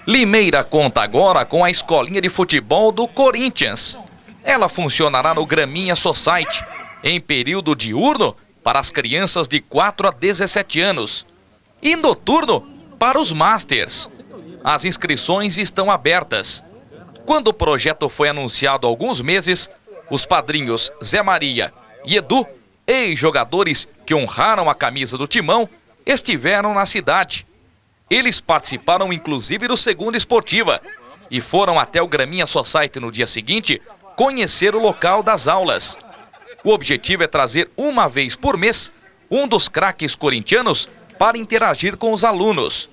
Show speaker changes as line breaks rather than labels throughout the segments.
Limeira conta agora com a escolinha de futebol do Corinthians. Ela funcionará no Graminha Society, em período diurno para as crianças de 4 a 17 anos e noturno para os Masters. As inscrições estão abertas. Quando o projeto foi anunciado há alguns meses, os padrinhos Zé Maria e Edu, ex-jogadores que honraram a camisa do Timão, estiveram na cidade. Eles participaram inclusive do Segunda Esportiva e foram até o Graminha Society no dia seguinte conhecer o local das aulas. O objetivo é trazer uma vez por mês um dos craques corintianos para interagir com os alunos.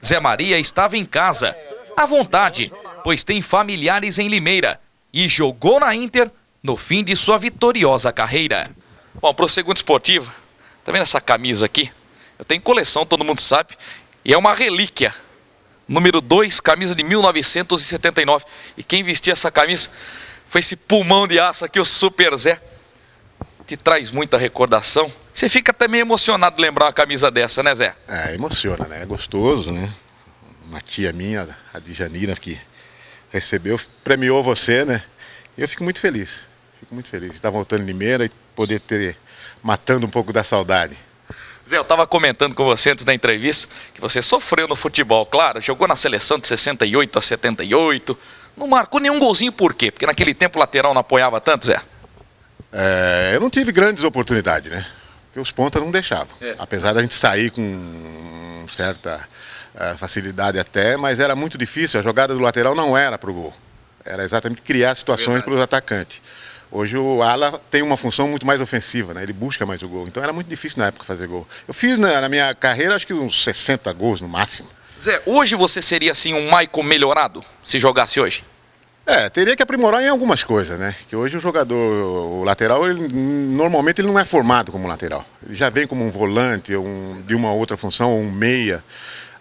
Zé Maria estava em casa, à vontade, pois tem familiares em Limeira e jogou na Inter no fim de sua vitoriosa carreira. Bom, para o Segunda Esportiva, tá vendo essa camisa aqui? Eu tenho coleção, todo mundo sabe, e é uma relíquia. Número 2, camisa de 1979. E quem vestia essa camisa foi esse pulmão de aço aqui, o Super Zé. Te traz muita recordação. Você fica até meio emocionado de lembrar uma camisa dessa, né, Zé?
É, emociona, né? É gostoso, né? Uma tia minha, a Djanira, que recebeu, premiou você, né? E eu fico muito feliz. Fico muito feliz de estar voltando em Limeira e poder ter, matando um pouco da saudade.
Zé, eu estava comentando com você antes da entrevista que você sofreu no futebol, claro, jogou na seleção de 68 a 78, não marcou nenhum golzinho, por quê? Porque naquele tempo o lateral não apoiava tanto, Zé?
Eu não tive grandes oportunidades, né? Porque os pontas não deixavam. Apesar da gente sair com certa facilidade até, mas era muito difícil, a jogada do lateral não era para o gol. Era exatamente criar situações para os atacantes. Hoje o ala tem uma função muito mais ofensiva, né? Ele busca mais o gol. Então era muito difícil na época fazer gol. Eu fiz na minha carreira acho que uns 60 gols no máximo.
Zé, hoje você seria assim um Maicon melhorado, se jogasse hoje?
Teria que aprimorar em algumas coisas, né? Que hoje o jogador, o lateral, normalmente ele não é formado como lateral. Ele já vem como um volante, de uma outra função, um meia.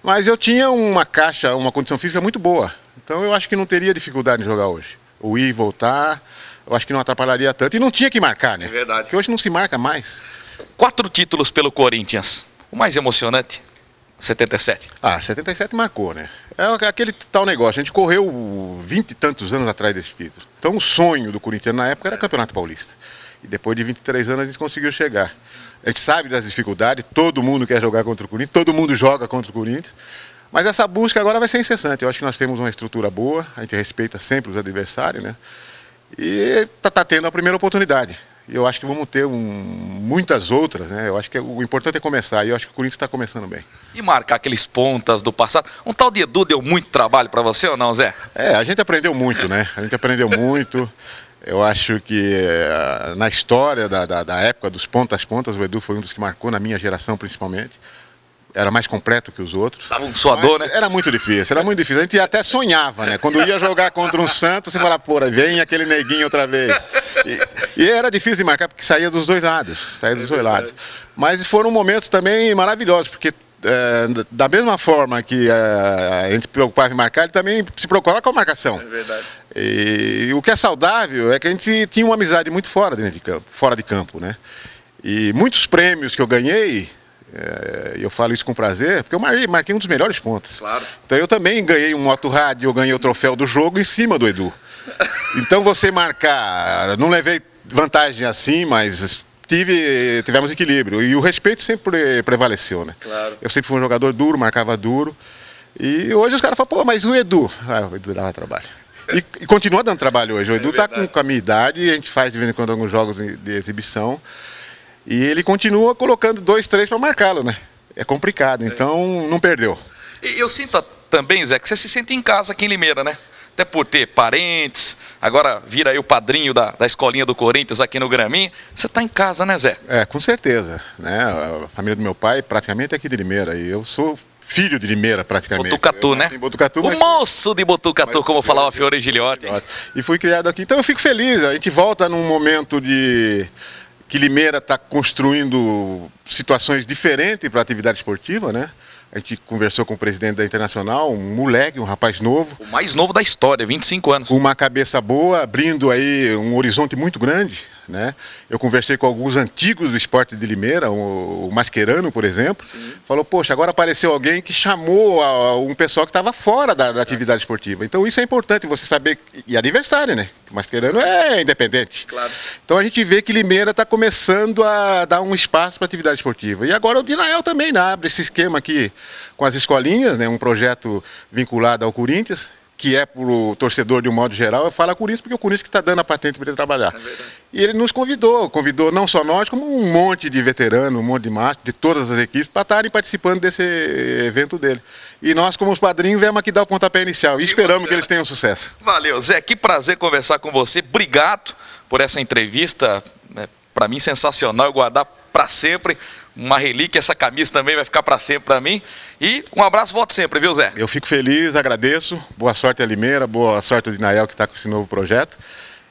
Mas eu tinha uma caixa, uma condição física muito boa. Então eu acho que não teria dificuldade em jogar hoje. O ir e voltar, eu acho que não atrapalharia tanto. E não tinha que marcar, né?
É verdade.
Porque hoje não se marca mais.
4 títulos pelo Corinthians. O mais emocionante? 77.
77 marcou, né? É aquele tal negócio. A gente correu 20 e tantos anos atrás desse título. Então o sonho do corintiano na época era Campeonato Paulista. E depois de 23 anos a gente conseguiu chegar. A gente sabe das dificuldades, todo mundo quer jogar contra o Corinthians, todo mundo joga contra o Corinthians. Mas essa busca agora vai ser incessante. Eu acho que nós temos uma estrutura boa, a gente respeita sempre os adversários, né? E tá tendo a primeira oportunidade. E eu acho que vamos ter muitas outras, né? Eu acho que o importante é começar, e eu acho que o Corinthians está começando bem.
E marcar aqueles pontas do passado. Um tal de Edu deu muito trabalho para você ou não, Zé?
A gente aprendeu muito, né? A gente aprendeu muito. Eu acho que na história da época dos pontas, o Edu foi um dos que marcou na minha geração, principalmente. Era mais completo que os outros.
Tava um suador, né?
Era muito difícil, era muito difícil. A gente até sonhava, né? Quando ia jogar contra um Santos, você falava, pô, vem aquele neguinho outra vez. E era difícil de marcar, porque saía dos dois lados. Mas foram momentos também maravilhosos, porque da mesma forma que a gente se preocupava em marcar, ele também se preocupava com a marcação. É verdade. E o que é saudável é que a gente tinha uma amizade muito fora de campo, né? E muitos prêmios que eu ganhei, eu falo isso com prazer, porque eu marquei um dos melhores pontos. Claro. Então eu também ganhei um motorrádio, eu ganhei o troféu do jogo em cima do Edu. Então você marcar, não levei vantagem assim, mas tivemos equilíbrio. E o respeito sempre prevaleceu, né? Claro. Eu sempre fui um jogador duro, marcava duro. E hoje os caras falam, pô, mas o Edu? O Edu dava trabalho. E continua dando trabalho hoje. O Edu está com a minha idade, a gente faz de vez em quando alguns jogos de exibição. E ele continua colocando 2, 3 para marcá-lo, né? É complicado, então não perdeu.
E eu sinto também, Zé, que você se sente em casa aqui em Limeira, né? Até por ter parentes, agora vira aí o padrinho da escolinha do Corinthians aqui no Graminha. Você está em casa, né, Zé?
Com certeza, né? A família do meu pai praticamente é aqui de Limeira e eu sou filho de Limeira praticamente.
Botucatu, né?
Botucatu,
o moço de Botucatu, como falava Fiore Giliotti.
E fui criado aqui, então eu fico feliz. A gente volta num momento que Limeira está construindo situações diferentes para a atividade esportiva, né? A gente conversou com o presidente da Internacional, um moleque, um rapaz novo.
O mais novo da história, 25 anos.
Com uma cabeça boa, abrindo aí um horizonte muito grande. né? Eu conversei com alguns antigos do esporte de Limeira, o Mascherano, por exemplo. Sim. Falou, poxa, agora apareceu alguém que chamou um pessoal que estava fora da atividade esportiva. Então isso é importante, você saber, e adversário, né? O Mascherano é independente. Claro. Então a gente vê que Limeira está começando a dar um espaço para a atividade esportiva. E agora o Dinael também, né? Abre esse esquema aqui com as escolinhas, né? Um projeto vinculado ao Corinthians, que é para o torcedor de um modo geral, fala Corinthians porque é o Corinthians que está dando a patente para ele trabalhar. E ele nos convidou não só nós, como um monte de veteranos, um monte de mastros, de todas as equipes, para estarem participando desse evento dele. E nós, como os padrinhos, viemos aqui dar o pontapé inicial e esperamos que eles tenham sucesso.
Valeu, Zé, que prazer conversar com você. Obrigado por essa entrevista, né, para mim sensacional, eu guardar para sempre. Uma relíquia, essa camisa também vai ficar para sempre para mim. E um abraço, volto sempre, viu, Zé?
Eu fico feliz, agradeço. Boa sorte a Limeira, boa sorte ao Dinael que está com esse novo projeto.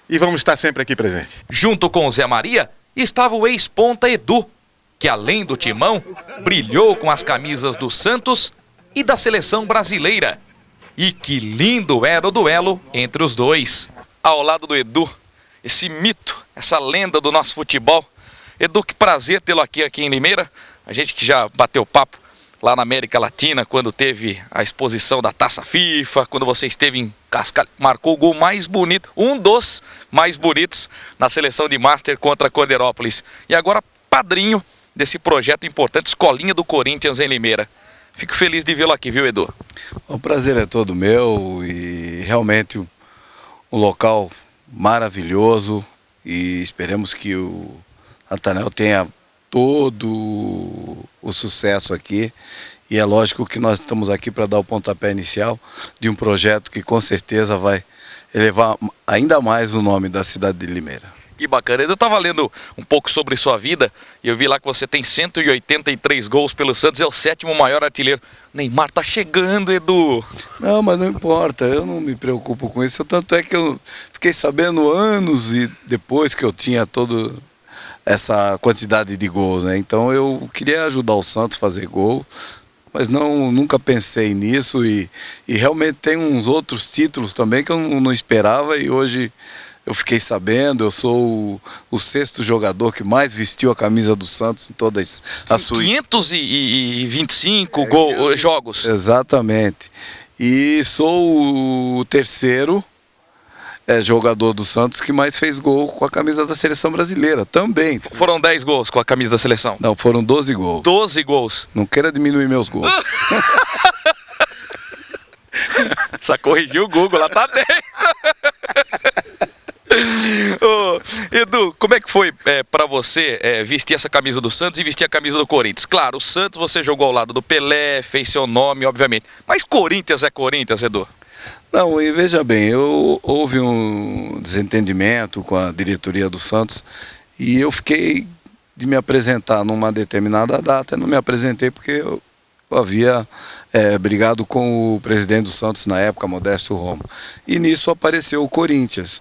E vamos estar sempre aqui presente.
Junto com o Zé Maria, estava o ex-ponta Edu, que além do timão, brilhou com as camisas do Santos e da seleção brasileira. E que lindo era o duelo entre os dois. Ao lado do Edu, esse mito, essa lenda do nosso futebol. Edu, que prazer tê-lo aqui em Limeira. A gente que já bateu papo lá na América Latina, quando teve a exposição da Taça FIFA, quando você esteve em Cascalho, marcou o gol mais bonito, um dos mais bonitos na seleção de Master contra Corderópolis. E agora padrinho desse projeto importante, Escolinha do Corinthians em Limeira. Fico feliz de vê-lo aqui, viu, Edu?
O prazer é todo meu e realmente um local maravilhoso e esperemos que o Nathanael tenha todo o sucesso aqui e é lógico que nós estamos aqui para dar o pontapé inicial de um projeto que com certeza vai elevar ainda mais o nome da cidade de Limeira.
Que bacana. Eu estava lendo um pouco sobre sua vida e eu vi lá que você tem 183 gols pelo Santos, é o 7º maior artilheiro. Neymar tá chegando, Edu.
Não, mas não importa, eu não me preocupo com isso, tanto é que eu fiquei sabendo anos e depois que eu tinha todo essa quantidade de gols, né? Então eu queria ajudar o Santos a fazer gol, mas nunca pensei nisso e realmente tem uns outros títulos também que eu não esperava e hoje eu fiquei sabendo. Eu sou o 6º jogador que mais vestiu a camisa do Santos em todas as suas
525 jogos.
Exatamente. E sou o 3º jogador do Santos que mais fez gol com a camisa da seleção brasileira também.
Foram 10 gols com a camisa da seleção?
Não, foram 12 gols.
12 gols.
Não queira diminuir meus gols.
Só corrigiu o Google, lá tá 10. Edu, como é que foi para você vestir essa camisa do Santos e vestir a camisa do Corinthians? Claro, o Santos você jogou ao lado do Pelé, fez seu nome, obviamente. Mas Corinthians é Corinthians, Edu?
Não, e veja bem, houve um desentendimento com a diretoria do Santos e eu fiquei de me apresentar numa determinada data. Eu não me apresentei porque eu havia brigado com o presidente do Santos na época, Modesto Roma. E nisso apareceu o Corinthians.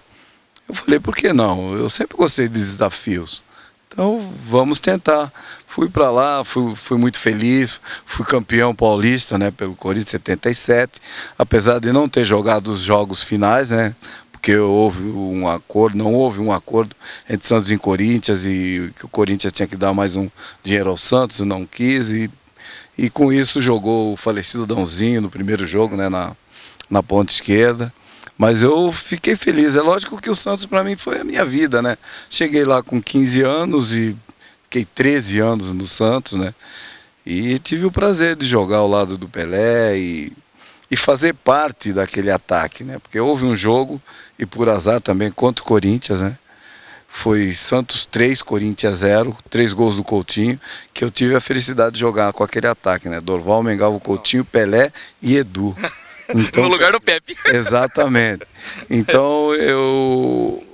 Eu falei, por que não? Eu sempre gostei de desafios. Então vamos tentar. Fui para lá, fui muito feliz, fui campeão paulista, né, pelo Corinthians 77, apesar de não ter jogado os jogos finais, né, porque não houve um acordo entre Santos e Corinthians e que o Corinthians tinha que dar mais um dinheiro ao Santos, não quis e com isso jogou o falecido Dãozinho no primeiro jogo, né, na ponta esquerda. Mas eu fiquei feliz. É lógico que o Santos para mim foi a minha vida, né? Cheguei lá com 15 anos e fiquei 13 anos no Santos, né? E tive o prazer de jogar ao lado do Pelé e fazer parte daquele ataque, né? Porque houve um jogo, e por azar também, contra o Corinthians, né? Foi Santos 3, Corinthians 0, 3 gols do Coutinho, que eu tive a felicidade de jogar com aquele ataque, né? Dorval, Mengalvo, Coutinho, Pelé e Edu.
Então, no lugar do Pepe.
Exatamente. Então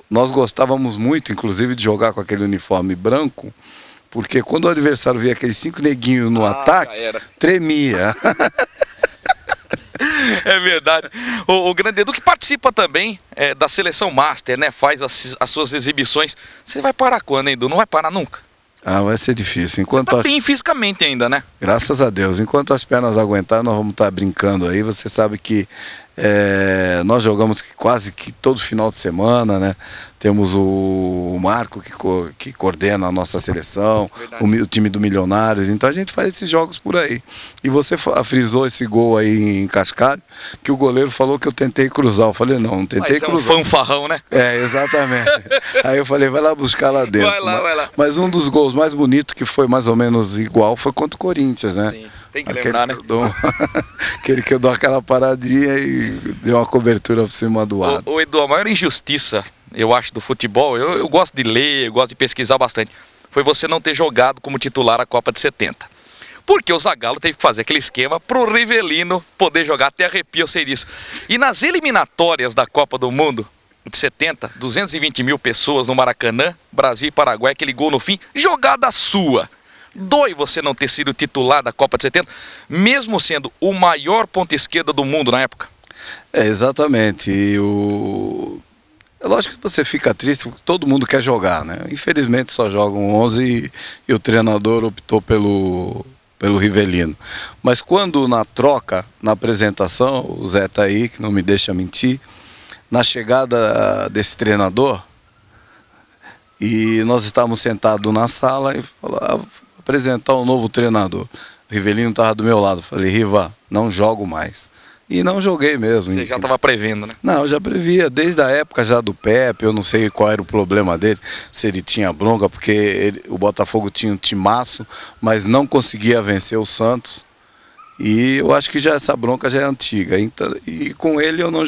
nós gostávamos muito, inclusive, de jogar com aquele uniforme branco, porque quando o adversário via aqueles 5 neguinhos no ataque, tremia.
É verdade. O grande Edu que participa também da seleção Master, né? Faz as suas exibições. Você vai parar quando, hein, Edu? Não vai parar nunca?
Ah, vai ser difícil. Enquanto
você tá bem fisicamente ainda, né?
Graças a Deus. Enquanto as pernas aguentarem, nós vamos estar brincando aí. Você sabe que Nós jogamos quase que todo final de semana, né? Temos o Marco que coordena a nossa seleção, o time do Milionários, então a gente faz esses jogos por aí. E você frisou esse gol aí em Cascalho, que o goleiro falou que eu tentei cruzar. Eu falei, não tentei cruzar.
Um fanfarrão, né?
Exatamente. Aí eu falei, vai lá buscar lá dentro.
Vai lá.
Mas um dos gols mais bonitos, que foi mais ou menos igual, foi contra o Corinthians, né?
Sim, tem que lembrar, né?
Aquele que eu dou aquela paradinha e deu uma cobertura por cima do ar.
Ô Edu, a maior injustiça, eu acho, do futebol, eu gosto de ler, eu gosto de pesquisar bastante, foi você não ter jogado como titular a Copa de 70. Porque o Zagallo teve que fazer aquele esquema pro Rivelino poder jogar, até arrepio, eu sei disso. E nas eliminatórias da Copa do Mundo de 70, 220 mil pessoas no Maracanã, Brasil e Paraguai, aquele gol no fim, jogada sua. Dói você não ter sido titular da Copa de 70, mesmo sendo o maior ponta esquerda do mundo na época?
Exatamente. É lógico que você fica triste porque todo mundo quer jogar, né? Infelizmente só jogam 11 e o treinador optou pelo Rivelino. Mas quando na troca, na apresentação, o Zé tá aí, que não me deixa mentir, na chegada desse treinador, e nós estávamos sentados na sala e falava, apresentar um novo treinador. O Rivelino estava do meu lado. Falei, Riva, não jogo mais. E não joguei mesmo.
Você já estava prevendo, né?
Não, eu já previa, desde a época já do Pepe, eu não sei qual era o problema dele, se ele tinha bronca, porque o Botafogo tinha um timaço, mas não conseguia vencer o Santos. E eu acho que já essa bronca já é antiga. Então, e com ele eu não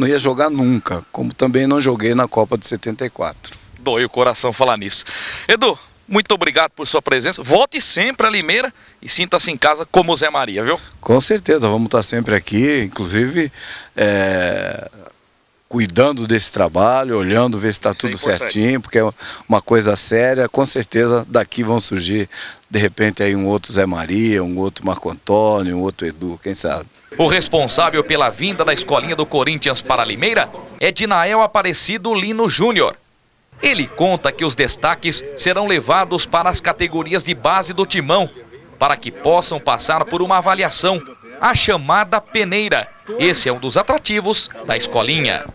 ia jogar nunca, como também não joguei na Copa de 74.
Dói o coração falar nisso. Edu, muito obrigado por sua presença. Volte sempre a Limeira e sinta-se em casa como o Zé Maria, viu?
Com certeza, vamos estar sempre aqui, inclusive cuidando desse trabalho, olhando, ver se está tudo certinho, porque é uma coisa séria. Com certeza daqui vão surgir, de repente, aí um outro Zé Maria, um outro Marco Antônio, um outro Edu, quem sabe.
O responsável pela vinda da escolinha do Corinthians para Limeira é Dinael Aparecido Lino Júnior. Ele conta que os destaques serão levados para as categorias de base do timão, para que possam passar por uma avaliação, a chamada peneira. Esse é um dos atrativos da escolinha.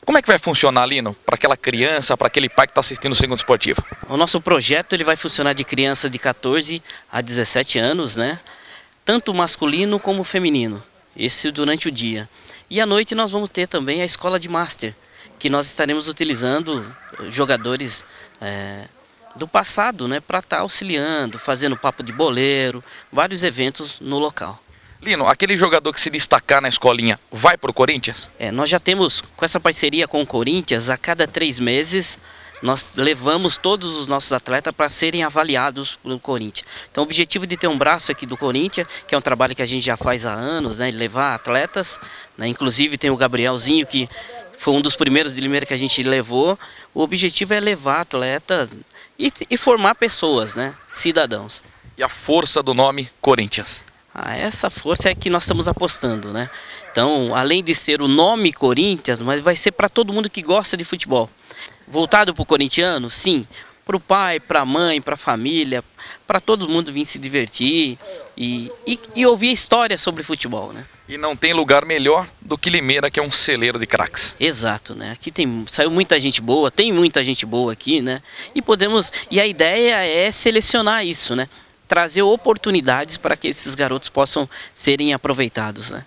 Como é que vai funcionar, Lino, para aquela criança, para aquele pai que está assistindo o Segundo Esportivo?
O nosso projeto ele vai funcionar de criança de 14 a 17 anos, né? Tanto masculino como feminino. Esse durante o dia. E à noite nós vamos ter também a escola de Master, que nós estaremos utilizando jogadores do passado, né, para estar auxiliando, fazendo papo de boleiro, vários eventos no local.
Lino, aquele jogador que se destacar na escolinha vai para o Corinthians?
Nós já temos, com essa parceria com o Corinthians, a cada 3 meses nós levamos todos os nossos atletas para serem avaliados pelo Corinthians. Então o objetivo de ter um braço aqui do Corinthians, que é um trabalho que a gente já faz há anos, né, de levar atletas, né, inclusive tem o Gabrielzinho, que foi um dos primeiros de Limeira que a gente levou. O objetivo é levar atleta e formar pessoas, né, cidadãos.
E a força do nome Corinthians?
Essa força é que nós estamos apostando, né? Então, além de ser o nome Corinthians, mas vai ser para todo mundo que gosta de futebol. Voltado para o corintiano? Sim. Para o pai, para a mãe, para a família, para todo mundo vir se divertir e ouvir histórias sobre futebol, né?
E não tem lugar melhor do que Limeira, que é um celeiro de craques.
Exato, né? Aqui saiu muita gente boa, tem muita gente boa aqui, né? E a ideia é selecionar isso, né? Trazer oportunidades para que esses garotos possam serem aproveitados, né?